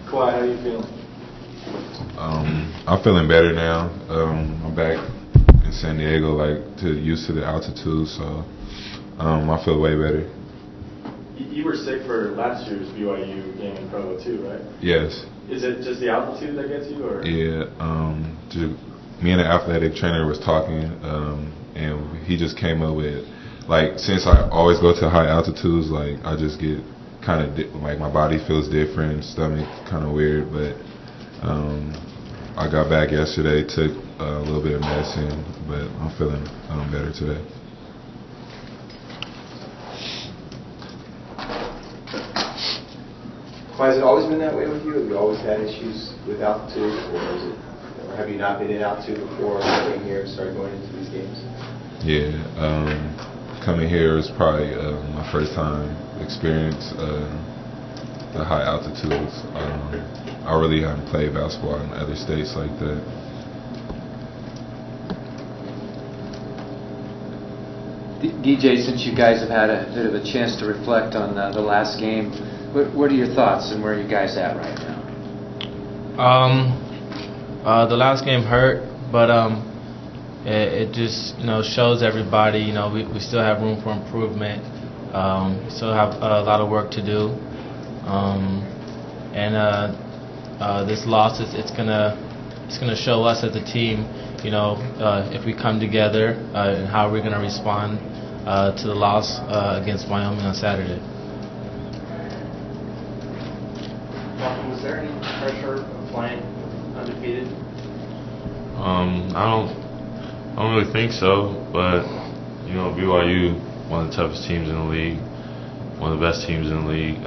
Kawhi, how are you feeling? I'm feeling better now. I'm back in San Diego, used to the altitude, so I feel way better. You were sick for last year's BYU game in Provo too, right? Yes. Is it just the altitude that gets you, or? Yeah. Me and the athletic trainer was talking, and he just came up with, since I always go to high altitudes, I just get kind of my body feels different, stomach kind of weird, but I got back yesterday, took a little bit of medicine, but I'm feeling better today. Why has it always been that way with you? Have you always had issues with altitude, or have you not been in altitude before you came here and started going into these games? Yeah, coming here is probably my first time experience the high altitudes. I really haven't played basketball in other states like that. DJ, since you guys have had a bit of a chance to reflect on the last game, what are your thoughts and where are you guys at right now? The last game hurt, but it just shows everybody we still have room for improvement. We still have a lot of work to do, and this loss it's gonna show us as a team if we come together and how we're gonna respond to the loss against Wyoming on Saturday. Was there any pressure of playing undefeated? I don't really think so, but BYU, one of the toughest teams in the league, one of the best teams in the league,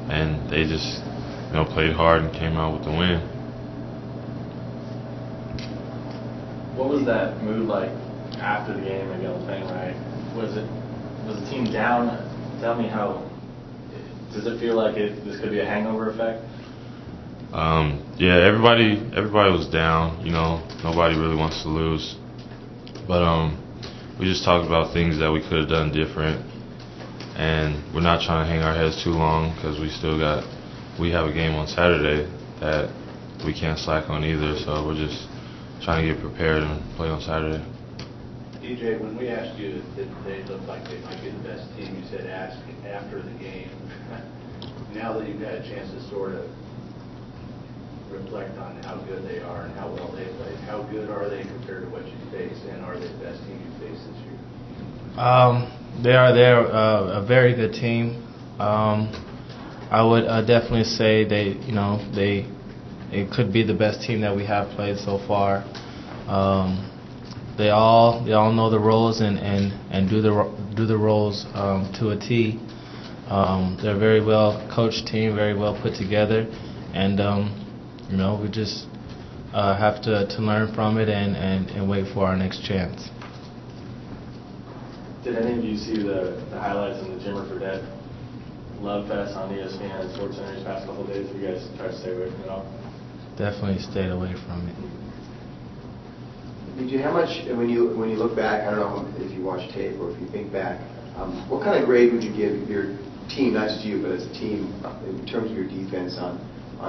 and they just played hard and came out with the win. What was that mood like after the game? Maybe I was playing right. Was the team down? Tell me how. Does it feel like this could be a hangover effect? Yeah, everybody was down. Nobody really wants to lose, but we just talked about things that we could have done different, and we're not trying to hang our heads too long because we have a game on Saturday that we can't slack on either. So we're just trying to get prepared and play on Saturday. DJ, when we asked you if they looked like they might be the best team, you said ask after the game. Now that you've had a chance to sort of reflect on how good they are and how well they played, how good are they compared to what you face, and are they the best team you face this year? They're a very good team. I would definitely say they could be the best team that we have played so far. They all know the roles and do the roles to a T. They're a very well coached team, very well put together, and we just have to learn from it and wait for our next chance. Did any of you see the highlights in the Jimmer for Dead Love Fest on ESPN and SportsCenter these past couple of days? Have you guys tried to stay away from it all? Definitely stayed away from it. DJ, how much, when you look back, I don't know if you watch tape or if you think back, what kind of grade would you give your team, not just you, but as a team, in terms of your defense on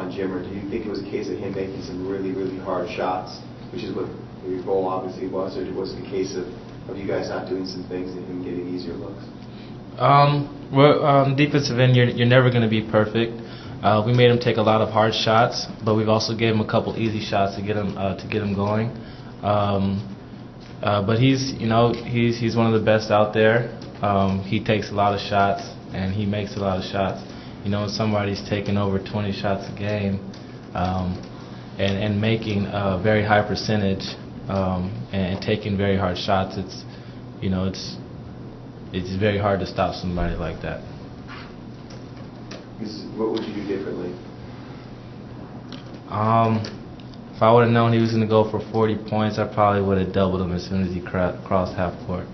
Jimmer? Do you think it was a case of him making some really, really hard shots, which is what your goal obviously was, or was it a case of you guys not doing some things and him getting easier looks? Defensive end, you're never going to be perfect. We made him take a lot of hard shots, but we've also gave him a couple easy shots to get him going. But he's one of the best out there. He takes a lot of shots and he makes a lot of shots. When somebody's taking over 20 shots a game and making a very high percentage and taking very hard shots, it's very hard to stop somebody like that. What would you do differently? If I would have known he was going to go for 40 points, I probably would have doubled him as soon as he crossed half court.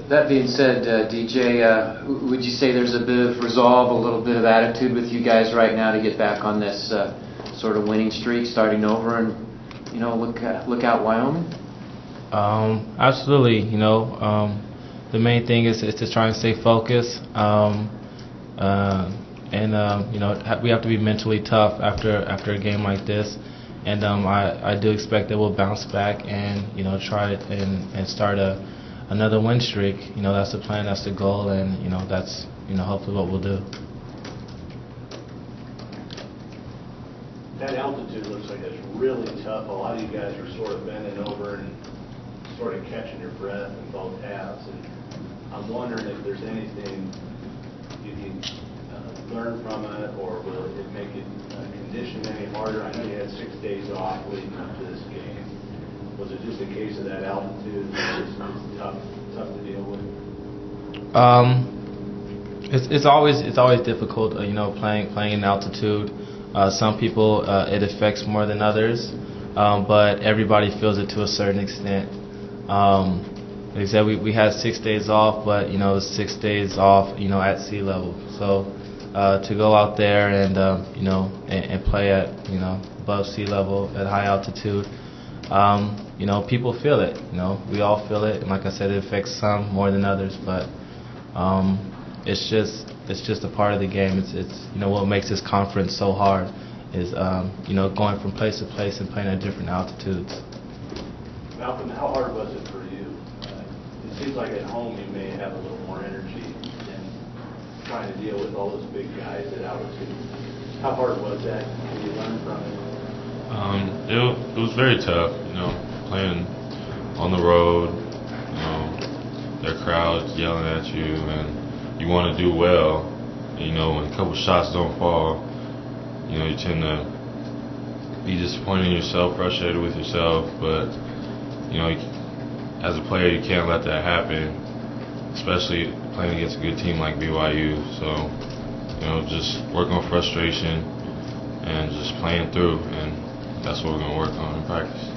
That being said, DJ, would you say there's a bit of resolve, a little bit of attitude with you guys right now to get back on this sort of winning streak, starting over, and look out Wyoming? Absolutely. the main thing is to try and stay focused. We have to be mentally tough after a game like this, and I do expect that we'll bounce back and try and start another win streak. That's the plan, that's the goal, and that's hopefully what we'll do. That altitude looks like it's really tough. A lot of you guys are sort of bending over and sort of catching your breath in both halves, and I'm wondering if there's anything you can learn from it, or will it make it condition any harder? I know you had 6 days off leading up to this game. Was it just a case of that altitude? It's tough to deal with. It's always difficult, playing in altitude. Some people it affects more than others, but everybody feels it to a certain extent. Like I said, we had 6 days off, but it was 6 days off, at sea level. So to go out there and and play at above sea level at high altitude, people feel it. We all feel it, and like I said, it affects some more than others. But it's just a part of the game. It's what makes this conference so hard is going from place to place and playing at different altitudes. Malcolm, how hard was it for you? It seems like at home you may have a little more energy than trying to deal with all those big guys at altitude. How hard was that? Did you learn from it? It was very tough, playing on the road, their crowds yelling at you, and you want to do well. When a couple shots don't fall, you tend to be disappointed in yourself, frustrated with yourself, but as a player, you can't let that happen, especially playing against a good team like BYU. So, just work on frustration and just playing through, and that's what we're going to work on in practice.